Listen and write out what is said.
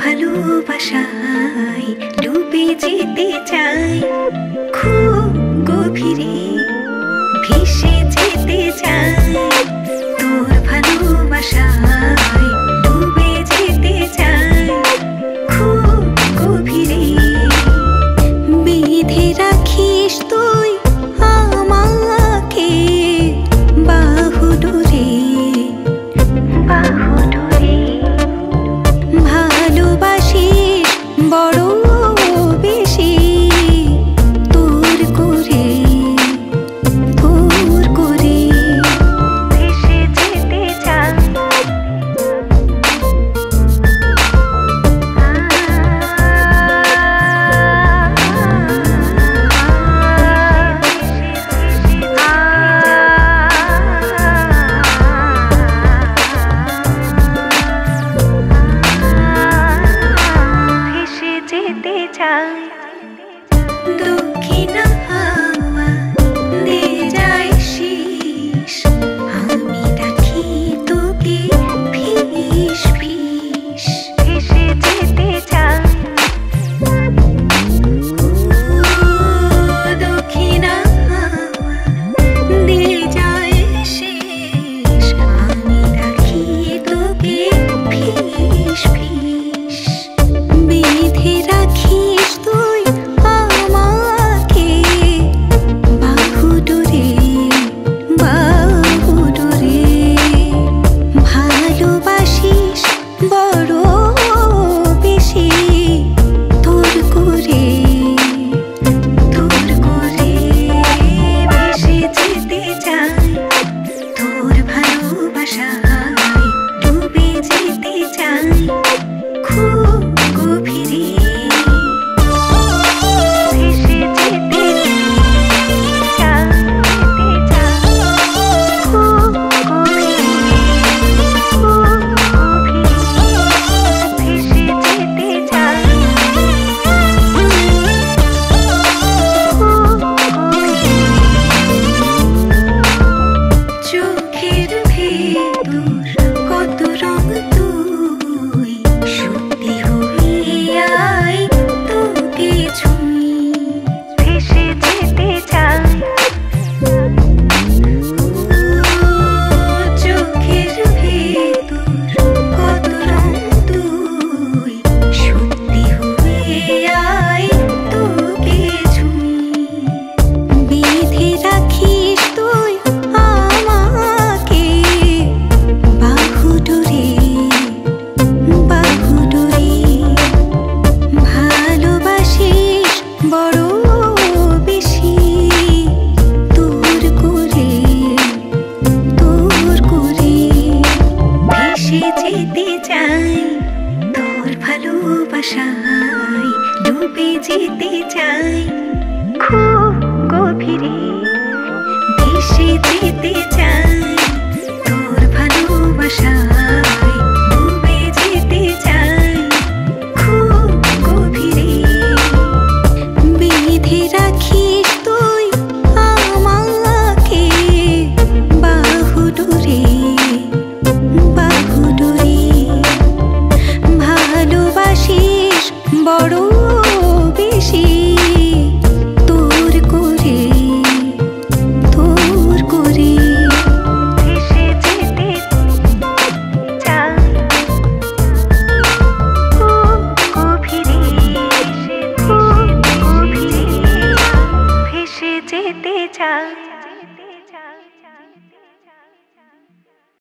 ভালোবাসায় ডুবে যেতে চাই, খুব গভীরে ভেসে যেতে চাই। তোর ভালোবাসায় ডুবে যেতে চাই, খুব গভীরে বেঁধে রাখিস তুই আমাকে বাহু ডোরে, বাহু ডোরে। ভালোবাসিস বড় বেশি তোর করে, তোর করে ভেসে যেতে চাই। দক্ষিণা হাওয়া দে যায় শীষ, আমি ডাকি তোকে ফিস ফিস, ভেসে যেতে চাই। দক্ষিণা হাওয়া দে যায় শীষ, আমি ডাকি তোকে ফিস ফিস। বেঁধে রাখিস তুই আমাকে বাহু ডোরে, বাহু ডোরে। ভালোবাসিস বড় বেশি তোর করে, তোর করে ভেসে যেতে চাই। তোর ভালোবাসায় ডুবে যেতে চাই, খুব গভীরে ভেসে যেতে চাই, খুব গভীরে, খুব গভীরে ভেসে যেতে চাই, খুব গভীরে। চোখের ভেতর কত রং তুই, সত্যি হয়ে আয় তোকে ছুঁই, ভেসে যেতে চাই। চোখের ভেতর কত রং তুই, সত্যি হয়ে আয় তোকে ছুঁই। বেঁধে রাখিস তুই আমাকে বাহু ডোরে, বাহু ডোরে। ভালোবাসিস বড় বেশি তোর করে, তোর করে ভেসে যেতে চাই। তোর ভালোবাসায় ডুবে যেতে চাই, খুব গভীরে ভেসে যেতে চাই। তোর ভালোবাসা